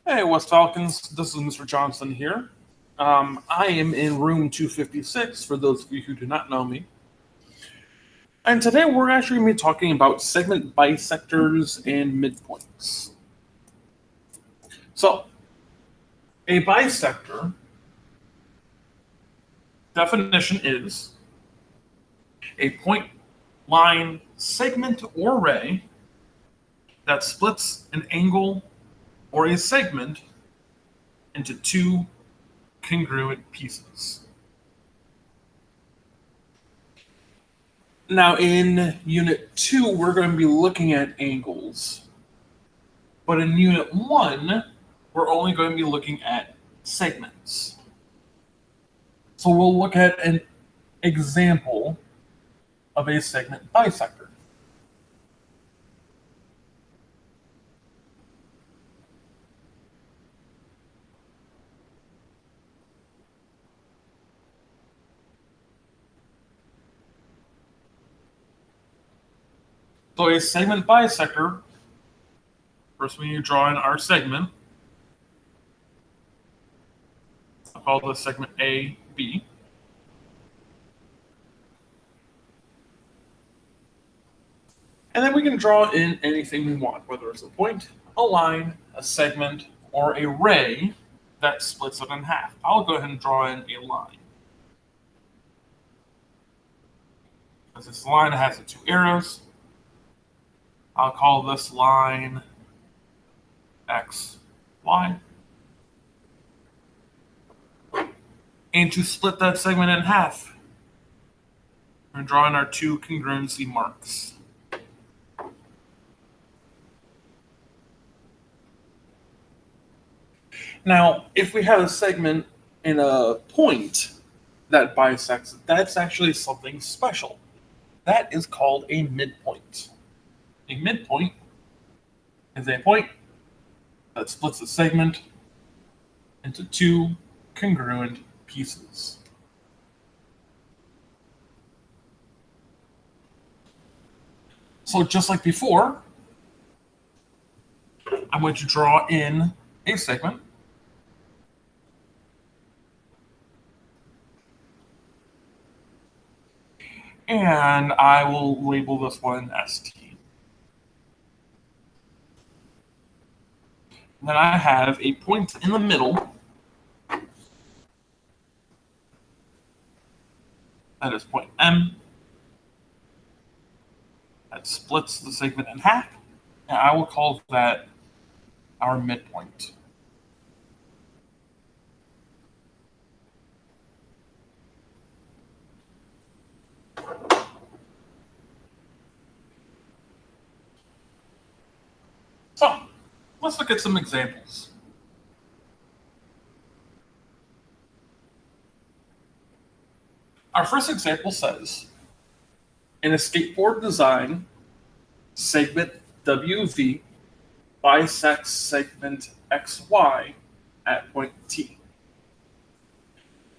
Hey, West Falcons. This is Mr. Johnson here. I am in room 256 for those of you who do not know me. And today we're actually going to be talking about segment bisectors and midpoints. So, a bisector definition is a point, line, segment, or ray that splits an angle or a segment into two congruent pieces. Now, in Unit 2, we're going to be looking at angles. But in Unit 1, we're only going to be looking at segments. So we'll look at an example of a segment bisector. So a segment bisector, first we need to draw in our segment. I'll call this segment A, B. And then we can draw in anything we want, whether it's a point, a line, a segment, or a ray that splits it in half. I'll go ahead and draw in a line. As this line has the two arrows, I'll call this line X, Y. And to split that segment in half, we're drawing our two congruency marks. Now, if we have a segment and a point that bisects, that's actually something special. That is called a midpoint. A midpoint is a point that splits a segment into two congruent pieces. So just like before, I'm going to draw in a segment. And I will label this one ST. Then I have a point in the middle. That is point M. That splits the segment in half. And I will call that our midpoint. So, let's look at some examples. Our first example says, in a skateboard design, segment WV bisects segment XY at point T.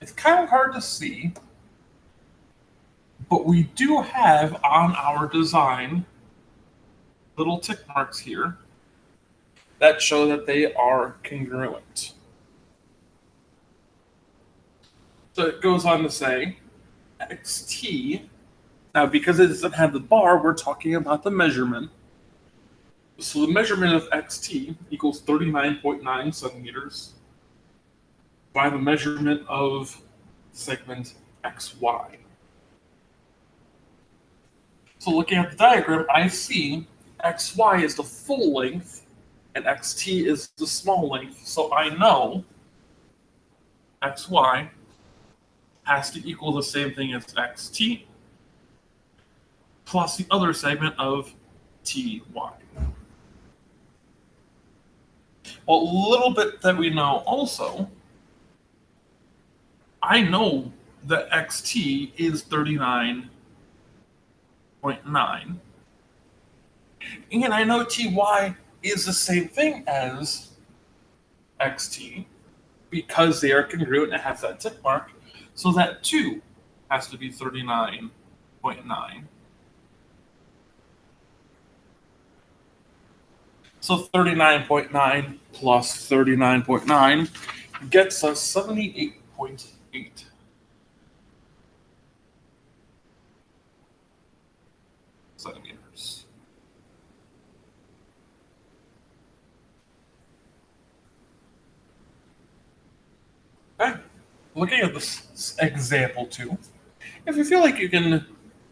It's kind of hard to see, but we do have on our design little tick marks here that show that they are congruent. So it goes on to say, XT, now because it doesn't have the bar, we're talking about the measurement. So the measurement of XT equals 39.9 centimeters by the measurement of segment XY. So looking at the diagram, I see XY is the full length and XT is the small length. So I know XY has to equal the same thing as XT plus the other segment of TY. Well, a little bit that we know also, I know that XT is 39.9. And I know TY is the same thing as XT because they are congruent and it has that tick mark. So that too has to be 39.9. So 39.9 plus 39.9 gets us 78.8. centimeters. Okay. Looking at this example 2, if you feel like you can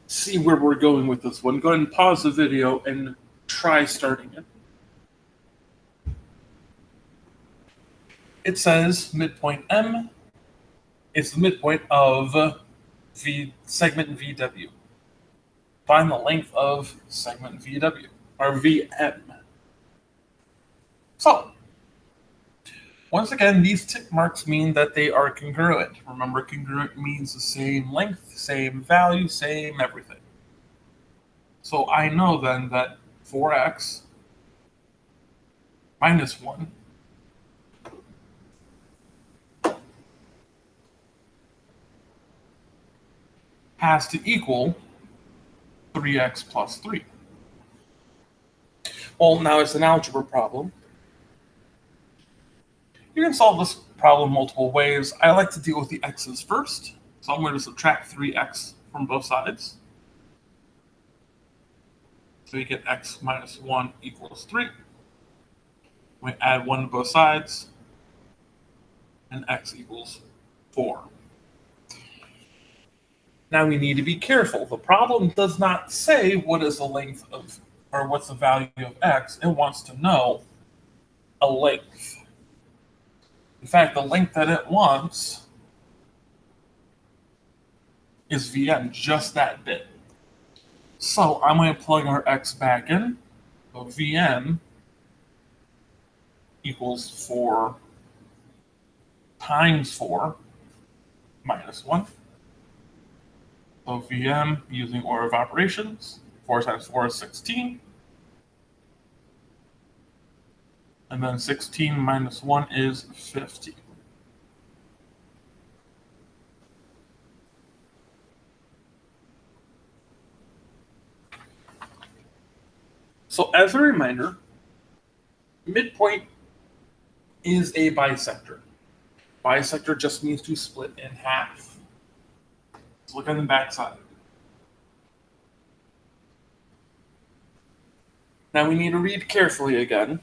see where we're going with this one, go ahead and pause the video and try starting it. It says midpoint M is the midpoint of segment VW. Find the length of segment VW, or VM. So, once again, these tick marks mean that they are congruent. Remember, congruent means the same length, same value, same everything. So I know then that 4x minus 1 has to equal 3x plus 3. Well, now it's an algebra problem. You can solve this problem multiple ways. I like to deal with the x's first, so I'm going to subtract 3x from both sides. So you get x minus 1 equals 3. We add 1 to both sides, and x equals 4. Now we need to be careful. The problem does not say what is the length of, or what's the value of x. It wants to know a length. In fact, the length that it wants is VM, just that bit. So I'm going to plug our x back in. So VM equals 4 times 4 minus 1. So VM, using order of operations, 4 times 4 is 16. And then 16 minus 1 is 15. So as a reminder, midpoint is a bisector. Bisector just means to split in half. Let's look at the back side. Now we need to read carefully again.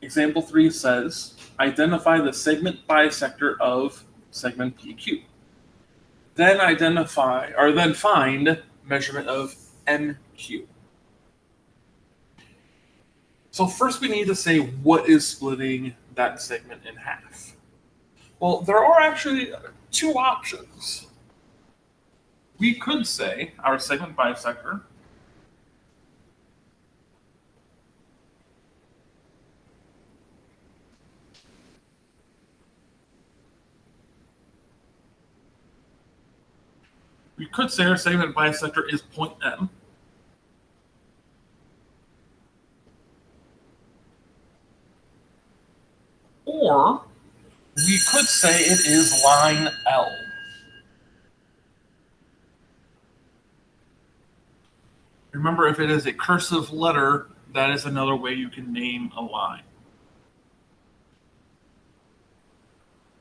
Example 3 says, identify the segment bisector of segment PQ. Then find measurement of MQ. So first we need to say what is splitting that segment in half. Well, there are actually 2 options. We could say our segment bisector is point M. Or we could say it is line L. Remember, if it is a cursive letter, that is another way you can name a line.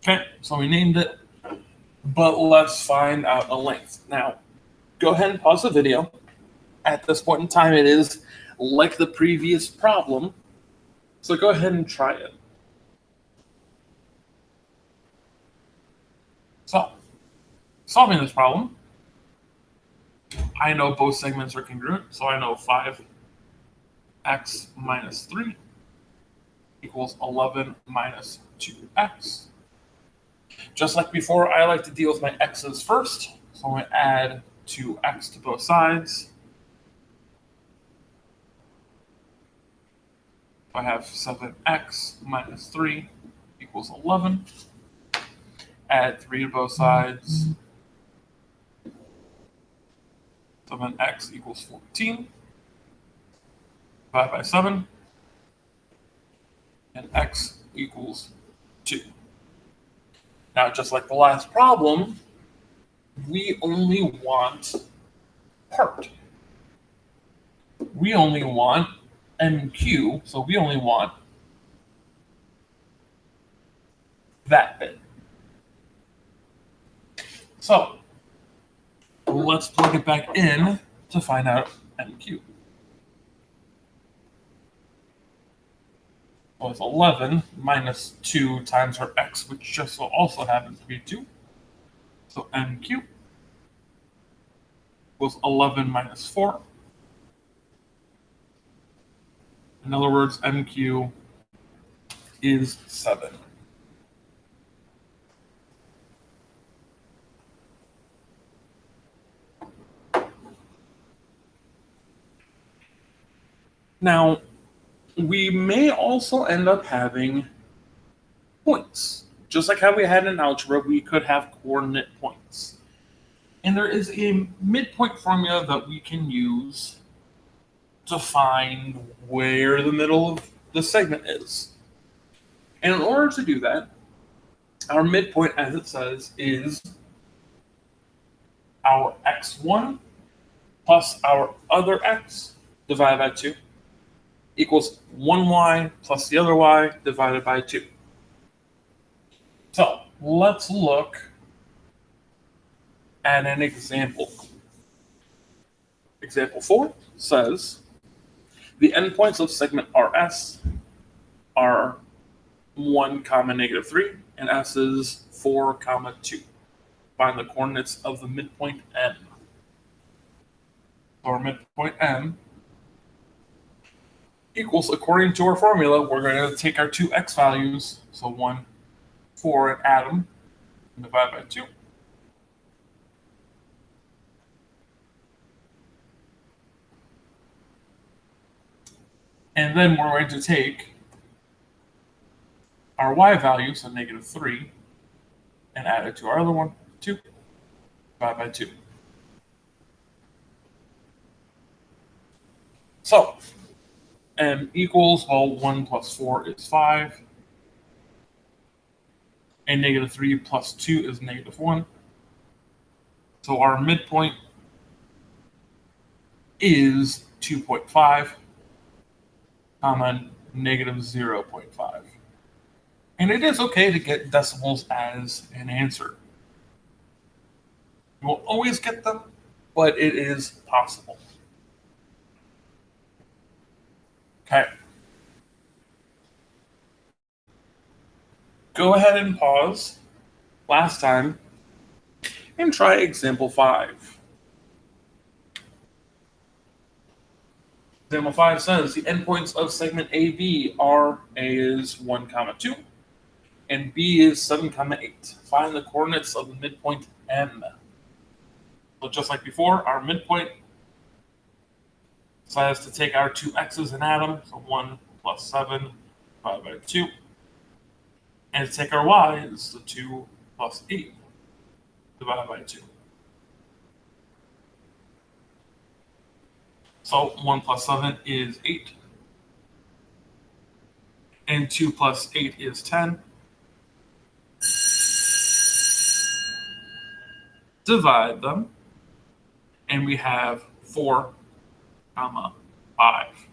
Okay, so we named it, but let's find out a length. Now, go ahead and pause the video. At this point in time, it is like the previous problem, so go ahead and try it. So, solving this problem, I know both segments are congruent, so I know 5x minus 3 equals 11 minus 2x. Just like before, I like to deal with my x's first, so I'm going to add 2x to both sides. I have 7x minus 3 equals 11. Add 3 to both sides. 7x equals 14. Divide by 7. And x equals 2. Now, just like the last problem, we only want part. We only want MQ, so we only want that bit. So let's plug it back in to find out MQ. So it's 11 minus 2 times our x, which just so also happens to be 2. So MQ was 11 minus 4. In other words, MQ is 7. Now, we may also end up having points. Just like how we had in algebra, we could have coordinate points. And there is a midpoint formula that we can use to find where the middle of the segment is. And in order to do that, our midpoint, as it says, is our x1 plus our other x divided by 2 equals 1y plus the other y divided by 2. So let's look at an example. Example 4 says the endpoints of segment RS are 1, negative 3, and S is 4, 2. Find the coordinates of the midpoint M. So our midpoint M equals, according to our formula, we're going to take our two x values, so 1, 4, and add them, and divide by 2. And then we're going to take our y value, so negative 3, and add it to our other one, 2, divide by 2. So M equals, well, 1 plus 4 is 5, and negative 3 plus 2 is negative 1. So our midpoint is 2.5, negative 0.5. And it is okay to get decimals as an answer. You won't always get them, but it is possible. Okay. Go ahead and pause last time and try example 5. Example 5 says the endpoints of segment AB are A is 1, 2, and B is 7, 8. Find the coordinates of the midpoint M. So just like before, our midpoint says to take our two x's and add them, so 1 plus 7 divided by 2. And to take our y is the 2 plus 8 divided by 2. So 1 plus 7 is 8. And 2 plus 8 is 10. Divide them. And we have 4, 5.